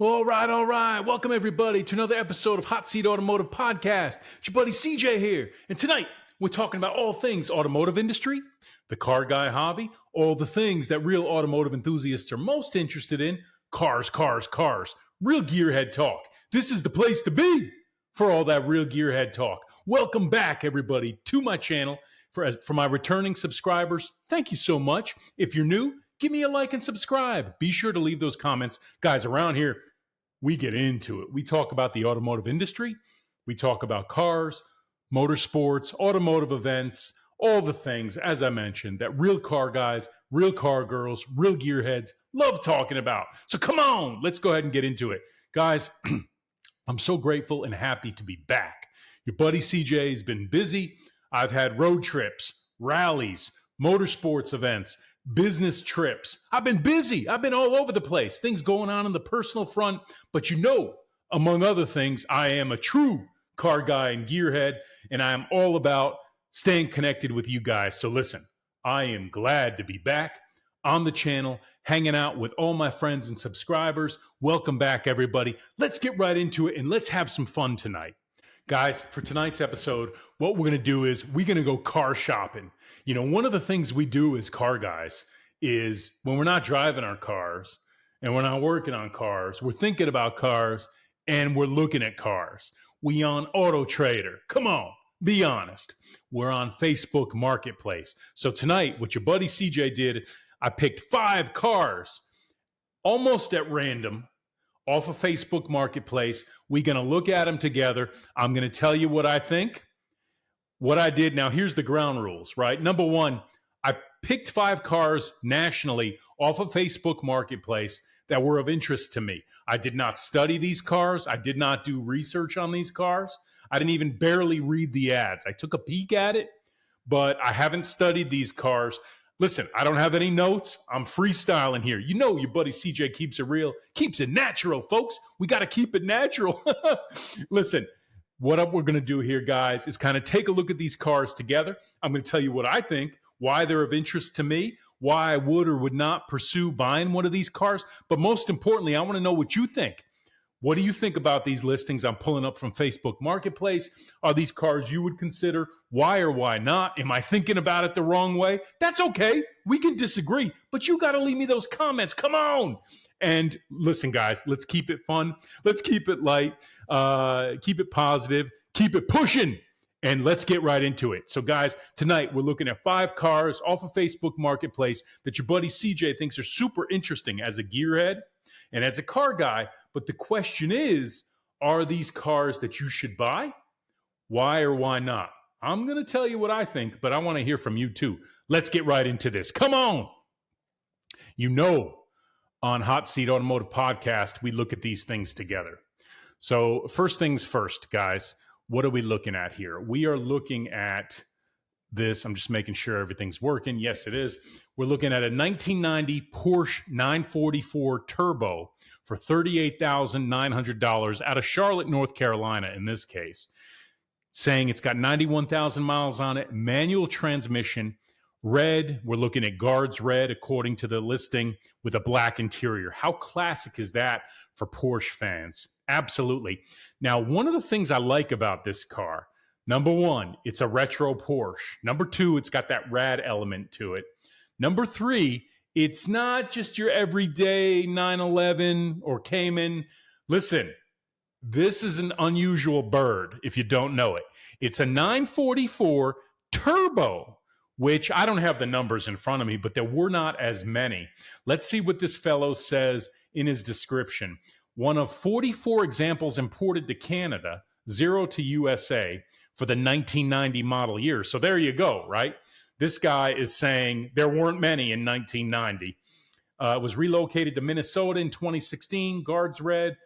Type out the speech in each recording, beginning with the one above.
All right, all right. Welcome, everybody, to another episode of Hot Seat Automotive Podcast. It's your buddy CJ here. And tonight, we're talking about all things automotive industry, the car guy hobby, all the things that real automotive enthusiasts are most interested in, cars, real gearhead talk. This is the place to be for all that real gearhead talk. Welcome back, everybody, to my channel. For my returning subscribers, thank you so much. If you're new, give me a like and subscribe. Be sure to leave those comments. Guys, around here, we get into it. We talk about the automotive industry. We talk about cars, motorsports, automotive events, all the things, as I mentioned, that real car guys, real car girls, real gearheads love talking about. So come on, let's go ahead and get into it. Guys, I'm so grateful and happy to be back. Your buddy CJ has been busy. I've had road trips, rallies, motorsports events, business trips. I've been busy. I've been all over the place. Things going on the personal front. But you know, among other things, I am a true car guy and gearhead, and I am all about staying connected with you guys. So listen, I am glad to be back on the channel, hanging out with all my friends and subscribers. Welcome back, everybody. Let's get right into it, and let's have some fun tonight. Guys, for tonight's episode, what we're going to do is we're going to go car shopping. You know, one of the things we do as car guys is when we're not driving our cars and we're not working on cars, we're thinking about cars and we're looking at cars. We on Auto Trader. Come on, be honest. We're on Facebook Marketplace. So tonight, what your buddy CJ did, I picked 5 cars almost at random off of Facebook Marketplace. We're going to look at them together. I'm going to tell you what I think, what I did. Now, here's the ground rules, right? Number one, I picked 5 cars nationally off of Facebook Marketplace that were of interest to me. I did not study these cars. I did not do research on these cars. I didn't even barely read the ads. I took a peek at it, but I haven't studied these cars. Listen, I don't have any notes. I'm freestyling here. You know your buddy CJ keeps it real, keeps it natural, folks. We got to keep it natural. Listen, what we're going to do here, guys, is kind of take a look at these cars together. I'm going to tell you what I think, why they're of interest to me, why I would or would not pursue buying one of these cars. But most importantly, I want to know what you think. What do you think about these listings I'm pulling up from Facebook Marketplace? Are these cars you would consider? Why or why not? Am I thinking about it the wrong way? That's okay. We can disagree, but you got to leave me those comments. Come on. And listen, guys, let's keep it fun. Let's keep it light. Keep it positive. Keep it pushing. And let's get right into it. So, guys, tonight we're looking at 5 cars off of Facebook Marketplace that your buddy CJ thinks are super interesting as a gearhead and as a car guy. But the question is, are these cars that you should buy? Why or why not? I'm going to tell you what I think, but I want to hear from you too. Let's get right into this. Come on. You know, on Hot Seat Automotive Podcast, we look at these things together. So first things first, guys, what are we looking at here? We are looking at this. I'm just making sure everything's working. Yes, it is. We're looking at a 1990 Porsche 944 Turbo for $38,900 out of Charlotte, North Carolina, in this case, saying it's got 91,000 miles on it, manual transmission, red. We're looking at guards red, according to the listing, with a black interior. How classic is that for Porsche fans? Absolutely. Now, one of the things I like about this car, number one, it's a retro Porsche. Number two, it's got that rad element to it. Number three, it's not just your everyday 911 or Cayman. Listen, this is an unusual bird if you don't know it. It's a 944 Turbo, which I don't have the numbers in front of me, but there were not as many. Let's see what this fellow says in his description. One of 44 examples imported to Canada, 0 to USA for the 1990 model year. So there you go, right? This guy is saying there weren't many in 1990. It was relocated to Minnesota in 2016, guards red,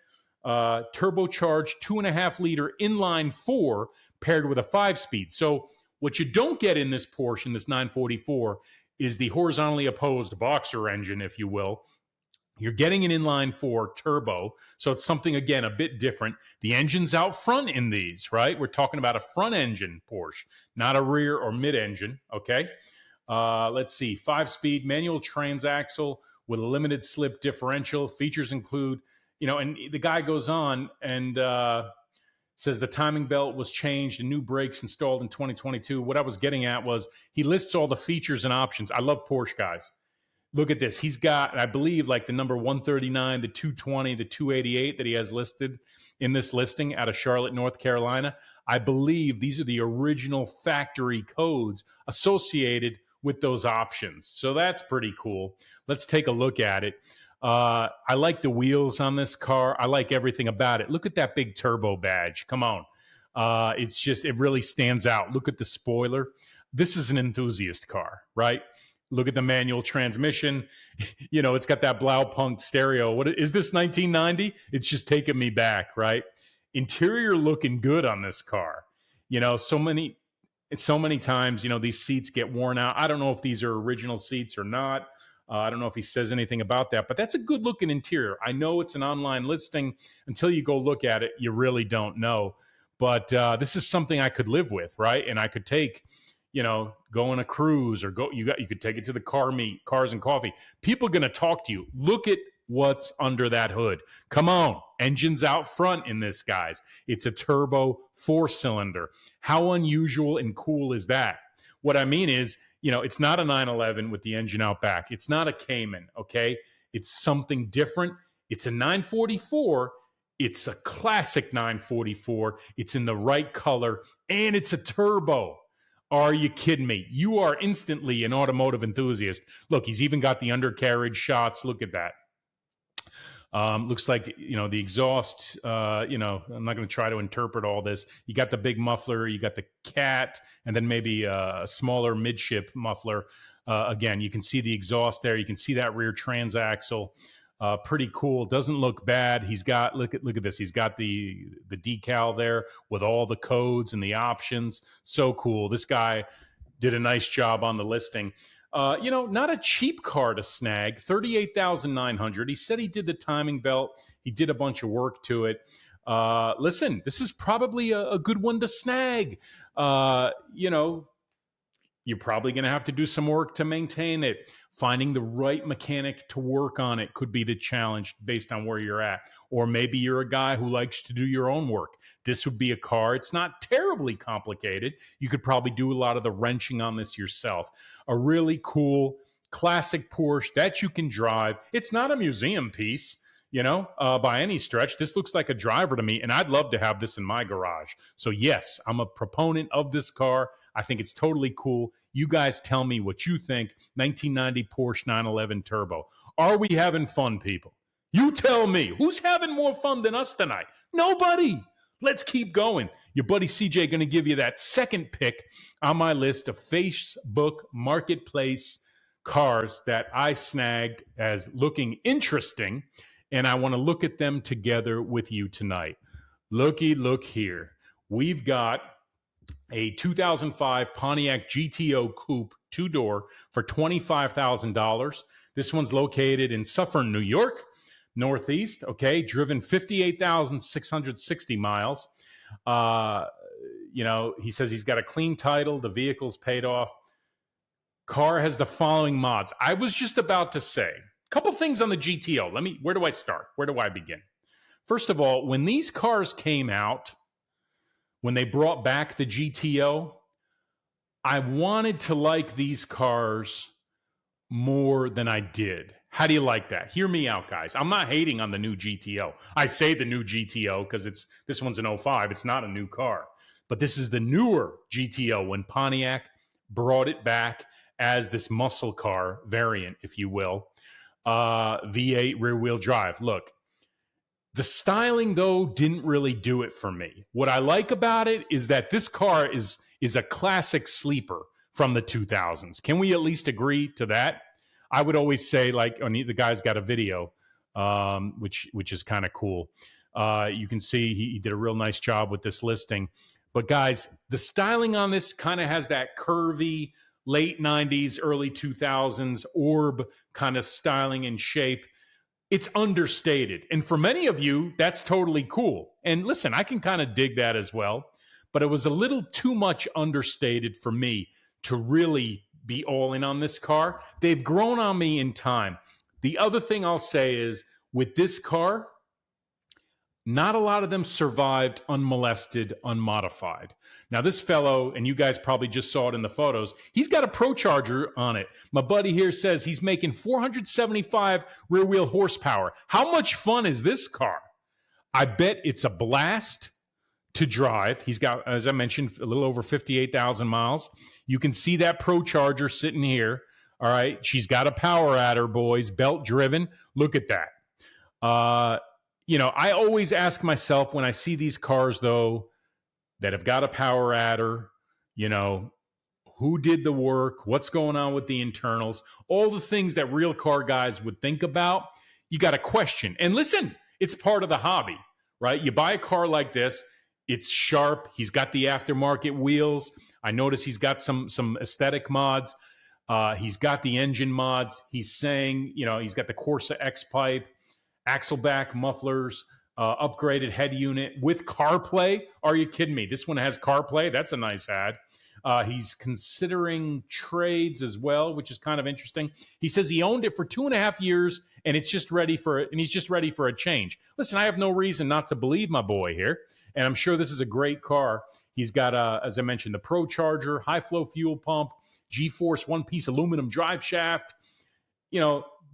turbocharged 2.5-liter inline 4 paired with a 5-speed. So what you don't get in this Porsche, in this 944, is the horizontally opposed boxer engine, if you will. You're getting an inline 4 turbo, so it's something, again, a bit different. The engine's out front in these, right? We're talking about a front engine Porsche, not a rear or mid engine, okay? Let's see, 5-speed manual transaxle with a limited slip differential. Features include and the guy goes on and says the timing belt was changed and new brakes installed in 2022. What I was getting at was he lists all the features and options. I love Porsche guys. Look at this. He's got, I believe, like the number 139, the 220, the 288 that he has listed in this listing out of Charlotte, North Carolina. I believe these are the original factory codes associated with those options. So that's pretty cool. Let's take a look at it. I like the wheels on this car. I like everything about it. Look at that big turbo badge. Come on. It really stands out. Look at the spoiler. This is an enthusiast car, right? Look at the manual transmission. It's got that Blaupunkt stereo. What is this, 1990? It's just taking me back, right? Interior looking good on this car. So many times, these seats get worn out. I don't know if these are original seats or not. I don't know if he says anything about that, but that's a good looking interior. I know it's an online listing. Until you go look at it, you really don't know. But this is something I could live with, right? And I could take, go on a cruise or you could take it to the car meet, Cars and Coffee. People are going to talk to you. Look at what's under that hood. Come on. Engines out front in this, guys. It's a turbo 4-cylinder. How unusual and cool is that? What I mean is, it's not a 911 with the engine out back. It's not a Cayman, okay? It's something different. It's a 944. It's a classic 944. It's in the right color, and it's a turbo. Are you kidding me? You are instantly an automotive enthusiast. Look, he's even got the undercarriage shots. Look at that. Looks like, the exhaust, I'm not going to try to interpret all this. You got the big muffler, you got the cat, and then maybe a smaller midship muffler. Again, you can see the exhaust there. You can see that rear transaxle. Pretty cool. Doesn't look bad. He's got, look at this. He's got the decal there with all the codes and the options. So cool. This guy did a nice job on the listing. Not a cheap car to snag, $38,900. He said he did the timing belt. He did a bunch of work to it. Listen, this is probably a good one to snag. You're probably going to have to do some work to maintain it. Finding the right mechanic to work on it could be the challenge based on where you're at. Or maybe you're a guy who likes to do your own work. This would be a car. It's not terribly complicated. You could probably do a lot of the wrenching on this yourself. A really cool classic Porsche that you can drive. It's not a museum piece, by any stretch. This looks like a driver to me, and I'd love to have this in my garage. So yes, I'm a proponent of this car. I think it's totally cool. You guys tell me what you think. 1990 Porsche 911 Turbo. Are we having fun, people? You tell me. Who's having more fun than us tonight? Nobody. Let's keep going. Your buddy CJ going to give you that second pick on my list of Facebook Marketplace cars that I snagged as looking interesting, and I want to look at them together with you tonight. Look here. We've got a 2005 Pontiac GTO Coupe 2-door for $25,000. This one's located in Suffern, New York, Northeast. Okay, driven 58,660 miles. He says he's got a clean title. The vehicle's paid off. Car has the following mods. I was just about to say a couple things on the GTO. Where do I start? Where do I begin? First of all, when these cars came out, when they brought back the GTO, I wanted to like these cars more than I did. How do you like that? Hear me out, guys. I'm not hating on the new GTO. I say the new GTO because this one's an 05. It's not a new car. But this is the newer GTO when Pontiac brought it back as this muscle car variant, if you will. V8 rear-wheel drive. Look, the styling, though, didn't really do it for me. What I like about it is that this car is a classic sleeper from the 2000s. Can we at least agree to that? I would always say, the guy's got a video, which is kind of cool. You can see he did a real nice job with this listing. But guys, the styling on this kind of has that curvy late 90s, early 2000s orb kind of styling and shape. It's understated. And for many of you, that's totally cool. And listen, I can kind of dig that as well. But it was a little too much understated for me to really be all in on this car. They've grown on me in time. The other thing I'll say is with this car, not a lot of them survived unmolested, unmodified. Now, this fellow, and you guys probably just saw it in the photos, he's got a Pro Charger on it. My buddy here says he's making 475 rear wheel horsepower. How much fun is this car? I bet it's a blast to drive. He's got, as I mentioned, a little over 58,000 miles. You can see that Pro Charger sitting here. All right. She's got a power adder, boys, belt driven. Look at that. I always ask myself when I see these cars, though, that have got a power adder, who did the work? What's going on with the internals? All the things that real car guys would think about, you got to question. And listen, it's part of the hobby, right? You buy a car like this, it's sharp. He's got the aftermarket wheels. I notice he's got some aesthetic mods. He's got the engine mods. He's saying, he's got the Corsa X pipe, axleback mufflers, upgraded head unit with CarPlay. Are you kidding me? This one has CarPlay. That's a nice ad. He's considering trades as well, which is kind of interesting. He says he owned it for 2.5 years and he's just ready for a change. Listen, I have no reason not to believe my boy here, and I'm sure this is a great car. He's got, as I mentioned, the Pro Charger, high flow fuel pump, G-Force one-piece aluminum drive shaft.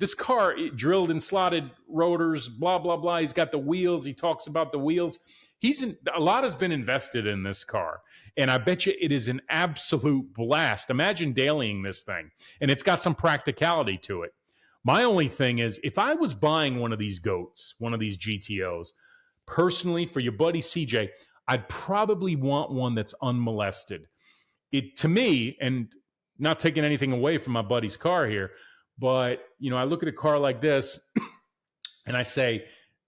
This car, drilled and slotted rotors, blah, blah, blah. He's got the wheels. He talks about the wheels. A lot has been invested in this car, and I bet you it is an absolute blast. Imagine dailying this thing, and it's got some practicality to it. My only thing is, if I was buying one of these goats, one of these GTOs, personally, for your buddy CJ, I'd probably want one that's unmolested. To me, and not taking anything away from my buddy's car here, but, I look at a car like this and I say,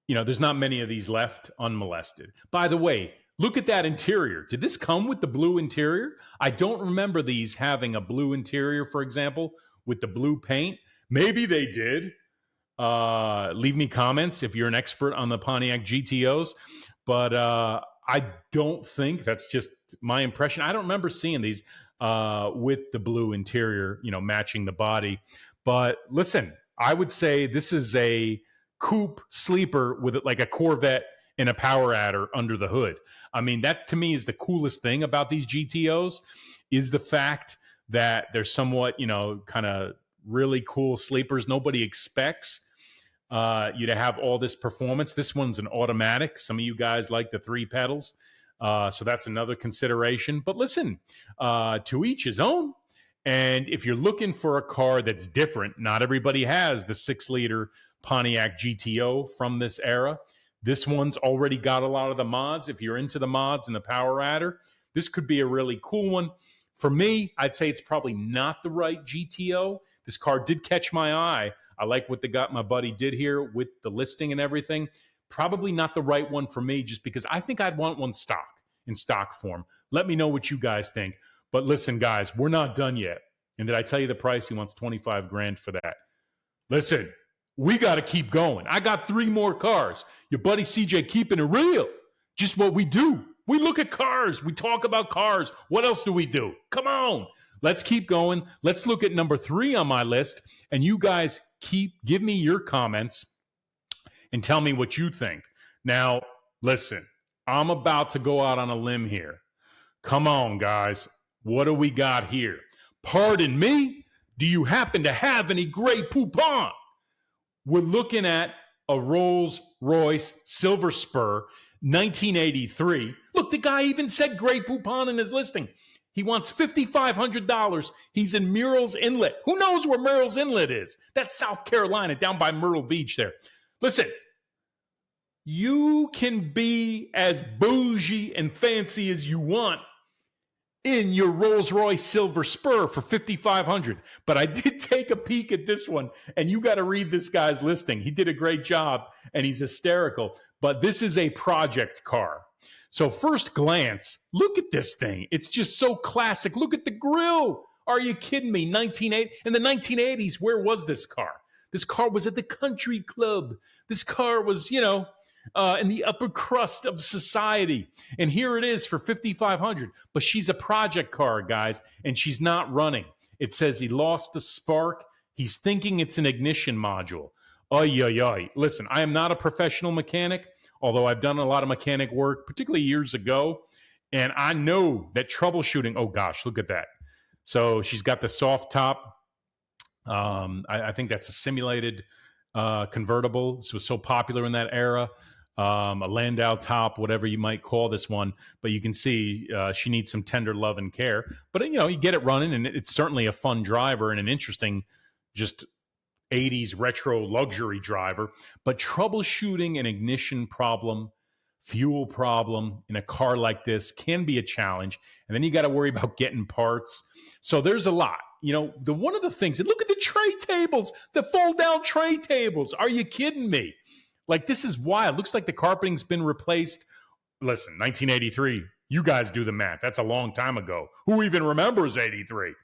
there's not many of these left unmolested. By the way, look at that interior. Did this come with the blue interior? I don't remember these having a blue interior, for example, with the blue paint. Maybe they did. Leave me comments if you're an expert on the Pontiac GTOs. But I don't think, that's just my impression. I don't remember seeing these with the blue interior, matching the body. But listen, I would say this is a coupe sleeper with like a Corvette and a power adder under the hood. I mean, that to me is the coolest thing about these GTOs, is the fact that they're somewhat, kind of really cool sleepers. Nobody expects you to have all this performance. This one's an automatic. Some of you guys like the 3 pedals. So that's another consideration. But listen, to each his own. And if you're looking for a car that's different, not everybody has the 6-liter Pontiac GTO from this era. This one's already got a lot of the mods. If you're into the mods and the power adder, this could be a really cool one. For me, I'd say it's probably not the right GTO. This car did catch my eye. I like what my buddy did here with the listing and everything. Probably not the right one for me, just because I think I'd want one in stock form. Let me know what you guys think. But listen, guys, we're not done yet. And did I tell you the price? He wants $25,000 for that. Listen, we got to keep going. I got 3 more cars. Your buddy CJ keeping it real. Just what we do. We look at cars. We talk about cars. What else do we do? Come on. Let's keep going. Let's look at number 3 on my list. And you guys give me your comments and tell me what you think. Now, listen, I'm about to go out on a limb here. Come on, guys. What do we got here? Pardon me? Do you happen to have any Grey Poupon? We're looking at a Rolls-Royce Silver Spur 1983. Look, the guy even said Grey Poupon in his listing. He wants $5,500. He's in Murrells Inlet. Who knows where Murrells Inlet is? That's South Carolina, down by Myrtle Beach there. Listen, you can be as bougie and fancy as you want in your Rolls-Royce Silver Spur for $5,500. But I did take a peek at this one, and you got to read this guy's listing. He did a great job, and he's hysterical. But this is a project car. So first glance, look at this thing. It's just so classic. Look at the grille. Are you kidding me? In the 1980s, where was this car? This car was at the country club. This car was, in the upper crust of society. And here it is for $5,500. But she's a project car, guys, and she's not running. It says he lost the spark. He's thinking it's an ignition module. Oy, oy, oy. Listen, I am not a professional mechanic. although I've done a lot of mechanic work, particularly years ago, and I know that troubleshooting, oh gosh, look at that. So she's got the soft top. I think that's a simulated convertible. This was so popular in that era. A Landau top, whatever you might call this one. But you can see she needs some tender love and care. But, you get it running, and it's certainly a fun driver and an interesting, just 80s retro luxury driver. But troubleshooting an ignition problem, fuel problem in a car like this can be a challenge. And then you got to worry about getting parts. So there's a lot. One of the things, and look at the tray tables, the fold down tray tables. Are you kidding me? Like, this is wild. Looks like the carpeting's been replaced. Listen, 1983, you guys do the math. That's a long time ago. Who even remembers 83?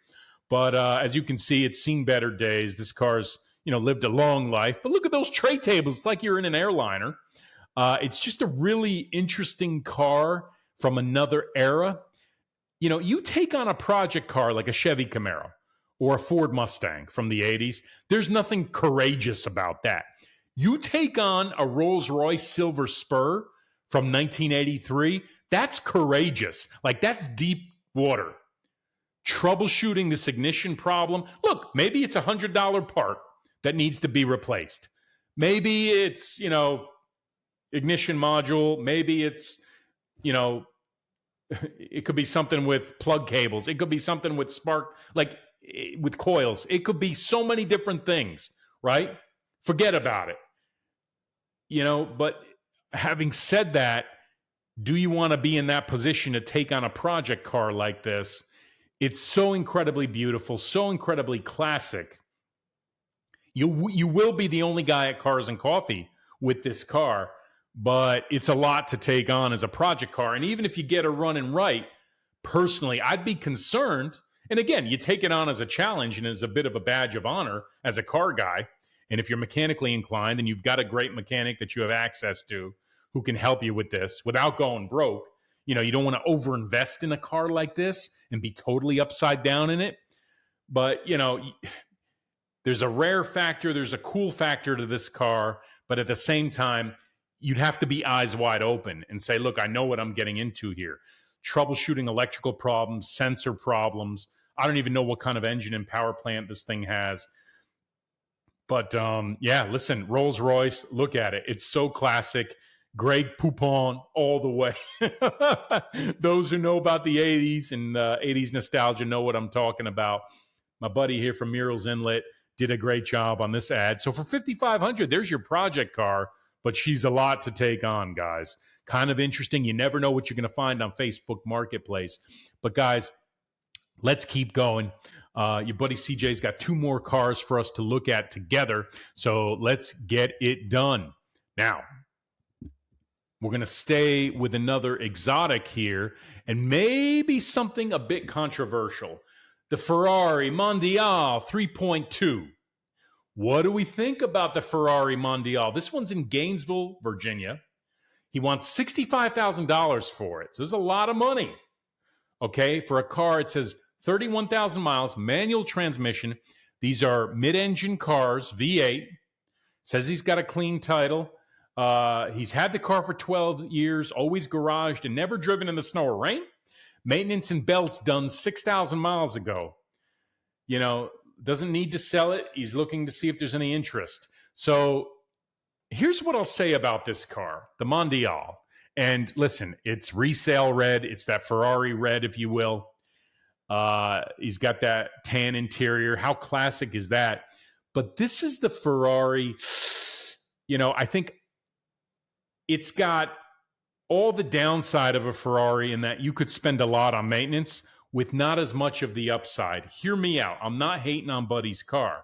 But as you can see, it's seen better days. This car's, lived a long life. But look at those tray tables. It's like you're in an airliner. It's just a really interesting car from another era. You take on a project car like a Chevy Camaro or a Ford Mustang from the 80s. There's nothing courageous about that. You take on a Rolls-Royce Silver Spur from 1983, that's courageous. Like, that's deep water. Troubleshooting this ignition problem. Look, maybe it's $100 part that needs to be replaced. Maybe it's, ignition module. Maybe it's, it could be something with plug cables. It could be something with spark, like with coils. It could be so many different things, right? Forget about it. But having said that, do you want to be in that position to take on a project car like this? It's so incredibly beautiful, so incredibly classic. You will be the only guy at Cars and Coffee with this car, but it's a lot to take on as a project car. And even if you get a running right, personally, I'd be concerned. And again, you take it on as a challenge and as a bit of a badge of honor as a car guy. And if you're mechanically inclined and you've got a great mechanic that you have access to who can help you with this without going broke, you don't want to overinvest in a car like this and be totally upside down in it. But, there's a rare factor, there's a cool factor to this car. But at the same time, you'd have to be eyes wide open and say, look, I know what I'm getting into here. Troubleshooting electrical problems, sensor problems. I don't even know what kind of engine and power plant this thing has. But listen, Rolls-Royce, look at it. It's so classic. Greg Poupon all the way. Those who know about the 80s and 80s nostalgia know what I'm talking about. My buddy here from Murals Inlet did a great job on this ad. So for $5,500, there's your project car, but she's a lot to take on, guys. Kind of interesting. You never know what you're going to find on Facebook Marketplace. But guys, let's keep going. Your buddy CJ's got 2 more cars for us to look at together. So let's get it done. Now, we're going to stay with another exotic here and maybe something a bit controversial. The Ferrari Mondial 3.2. What do we think about the Ferrari Mondial? This one's in Gainesville, Virginia. He wants $65,000 for it. So there's a lot of money. Okay, for a car, it says 31,000 miles, manual transmission. These are mid-engine cars, V8. Says he's got a clean title. He's had the car for 12 years, always garaged and never driven in the snow or rain. Maintenance and belts done 6,000 miles ago. Doesn't need to sell it. He's looking to see if there's any interest. So here's what I'll say about this car, the Mondial. And listen, it's resale red. It's that Ferrari red, if you will. He's got that tan interior. How classic is that? But this is the Ferrari. I think it's got all the downside of a Ferrari in that you could spend a lot on maintenance with not as much of the upside. Hear me out. I'm not hating on Buddy's car.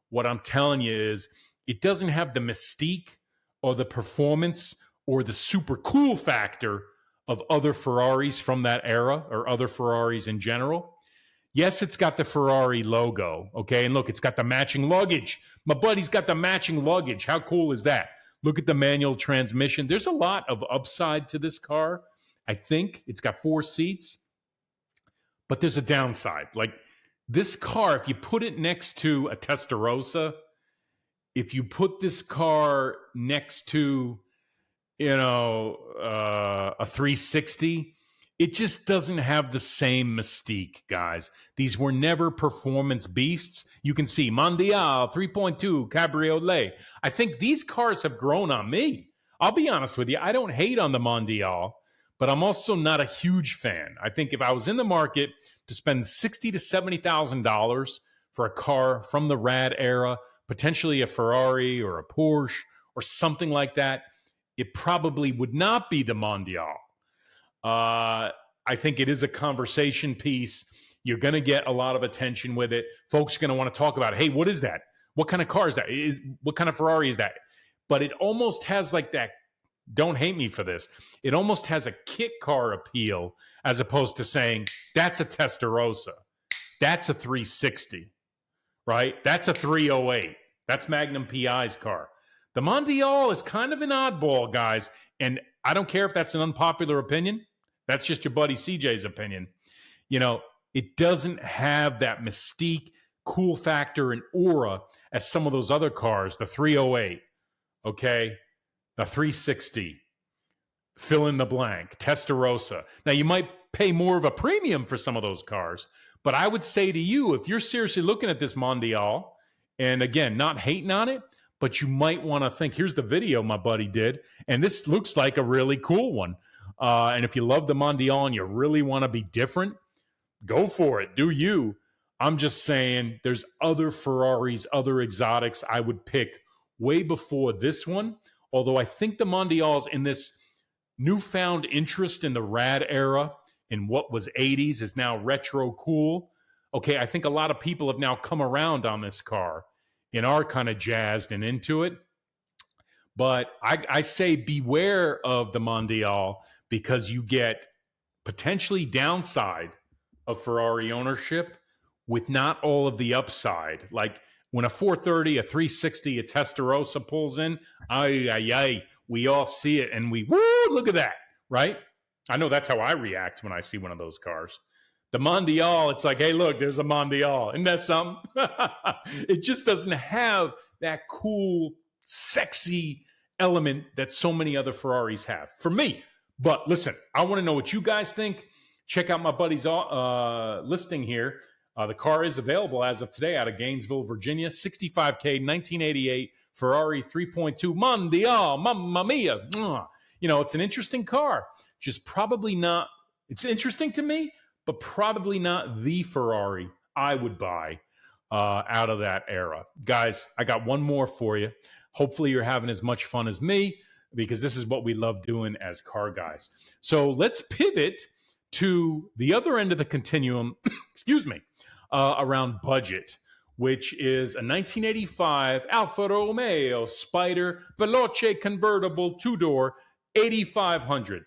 What I'm telling you is it doesn't have the mystique or the performance or the super cool factor of other Ferraris from that era or other Ferraris in general. Yes, it's got the Ferrari logo, okay? And look, it's got the matching luggage. My buddy's got the matching luggage. How cool is that? Look at the manual transmission. There's a lot of upside to this car. I think it's got 4 seats, but there's a downside. Like this car, if you put it next to a Testarossa, if you put this car next to a 360, it just doesn't have the same mystique, guys. These were never performance beasts. You can see Mondial 3.2 Cabriolet. I think these cars have grown on me. I'll be honest with you. I don't hate on the Mondial, but I'm also not a huge fan. I think if I was in the market to spend $60,000 to $70,000 for a car from the Rad era, potentially a Ferrari or a Porsche or something like that, it probably would not be the Mondial. I think it is a conversation piece. You're going to get a lot of attention with it. Folks are going to want to talk about, hey, what is that? What kind of car is that? What kind of Ferrari is that? But it almost has like that, don't hate me for this, it almost has a kit car appeal as opposed to saying, that's a Testarossa. That's a 360, right? That's a 308. That's Magnum PI's car. The Mondial is kind of an oddball, guys. And I don't care if that's an unpopular opinion. That's just your buddy CJ's opinion. It doesn't have that mystique, cool factor, and aura as some of those other cars, the 308, okay, the 360, fill in the blank, Testarossa. Now, you might pay more of a premium for some of those cars, but I would say to you, if you're seriously looking at this Mondial, and again, not hating on it, but you might want to think, here's the video my buddy did, and this looks like a really cool one. And if you love the Mondial and you really want to be different, go for it. Do you? I'm just saying there's other Ferraris, other exotics I would pick way before this one. Although I think the Mondial's in this newfound interest in the Rad era, in what was 80s, is now retro cool. Okay, I think a lot of people have now come around on this car and are kind of jazzed and into it. But I say beware of the Mondial because you get potentially downside of Ferrari ownership with not all of the upside. Like when a 430, a 360, a Testarossa pulls in, we all see it and woo, look at that, right? I know that's how I react when I see one of those cars. The Mondial, it's like, hey, look, there's a Mondial. Isn't that something? It just doesn't have that cool, sexy element that so many other Ferraris have for me. But listen, I want to know what you guys think. Check out my buddy's listing here. The car is available as of today out of Gainesville, Virginia. 65K, 1988 Ferrari 3.2 Mondial. Mamma mia. It's an interesting car. Just probably not. It's interesting to me, but probably not the Ferrari I would buy out of that era. Guys, I got one more for you. Hopefully you're having as much fun as me because this is what we love doing as car guys. So let's pivot to the other end of the continuum, excuse me, around budget, which is a 1985 Alfa Romeo Spider Veloce convertible two-door, $8,500.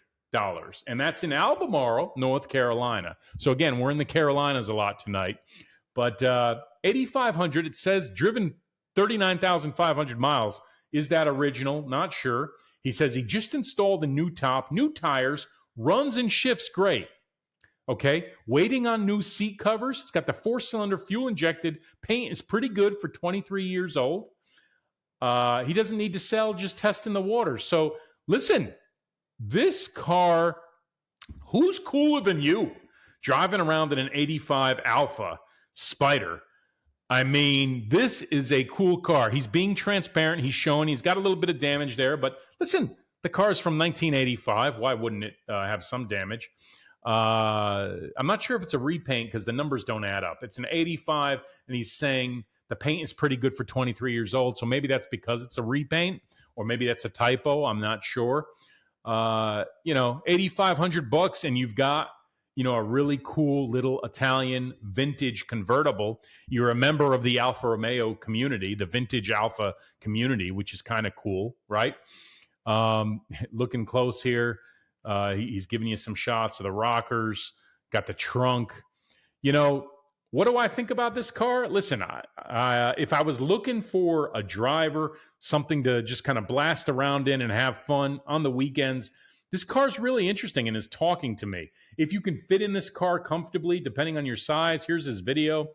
And that's in Albemarle, North Carolina. So again, we're in the Carolinas a lot tonight. But $8,500, it says driven 39,500 miles. Is that original? Not sure. He says he just installed a new top, new tires, runs and shifts great. Okay, waiting on new seat covers. It's got the 4-cylinder fuel injected. Paint is pretty good for 23 years old. He doesn't need to sell, just testing the waters. So listen, this car, who's cooler than you driving around in an 85 Alfa Spider? I mean, this is a cool car. He's being transparent. He's showing he's got a little bit of damage there. But listen, the car is from 1985. Why wouldn't it have some damage? I'm not sure if it's a repaint because the numbers don't add up. It's an 85, and he's saying the paint is pretty good for 23 years old. So maybe that's because it's a repaint, or maybe that's a typo. I'm not sure. $8,500, and you've got a really cool little Italian vintage convertible. You're a member of the Alfa Romeo community, the vintage Alfa community, which is kind of cool, right? Looking close here. He's giving you some shots of the rockers, got the trunk. What do I think about this car? Listen, if I was looking for a driver, something to just kind of blast around in and have fun on the weekends, this car is really interesting and is talking to me. If you can fit in this car comfortably, depending on your size, here's his video.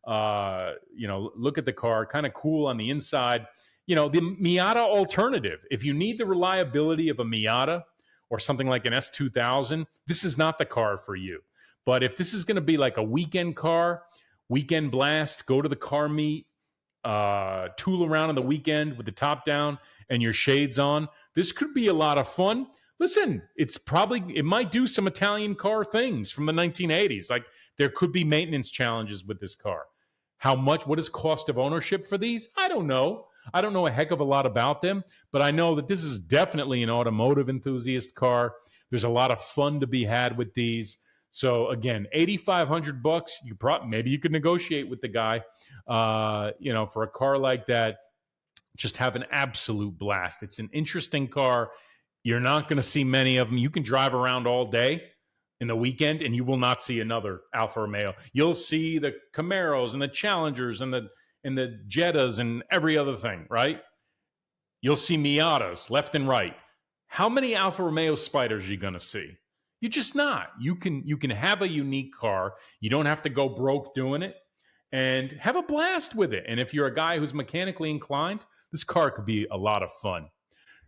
Look at the car, kind of cool on the inside. the Miata alternative. If you need the reliability of a Miata or something like an S2000, this is not the car for you. But if this is going to be like a weekend car, weekend blast, go to the car meet, tool around on the weekend with the top down and your shades on, this could be a lot of fun. Listen, it might do some Italian car things from the 1980s. Like, there could be maintenance challenges with this car. What is cost of ownership for these? I don't know. I don't know a heck of a lot about them, but I know that this is definitely an automotive enthusiast car. There's a lot of fun to be had with these. So again, $8,500. Maybe you could negotiate with the guy. For a car like that, just have an absolute blast. It's an interesting car. You're not going to see many of them. You can drive around all day in the weekend, and you will not see another Alfa Romeo. You'll see the Camaros and the Challengers and the Jettas and every other thing, right? You'll see Miatas left and right. How many Alfa Romeo Spiders are you going to see? You're just not. You can have a unique car. You don't have to go broke doing it, and have a blast with it. And if you're a guy who's mechanically inclined, this car could be a lot of fun.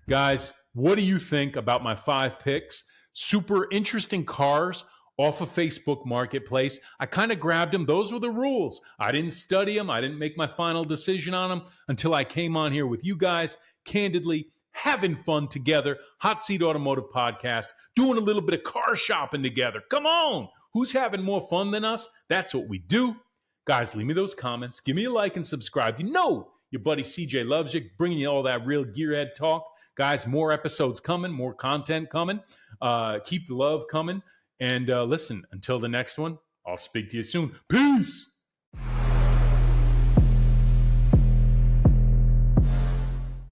Guys, what do you think about my 5 picks? Super interesting cars off of Facebook Marketplace. I kind of grabbed them. Those were the rules. I didn't study them. I didn't make my final decision on them until I came on here with you guys, candidly, having fun together. Hot Seat Automotive Podcast, doing a little bit of car shopping together. Come on. Who's having more fun than us? That's what we do. Guys, leave me those comments. Give me a like and subscribe. You know your buddy CJ loves you, bringing you all that real gearhead talk. Guys, more episodes coming, more content coming. Keep the love coming. And listen, until the next one, I'll speak to you soon. Peace.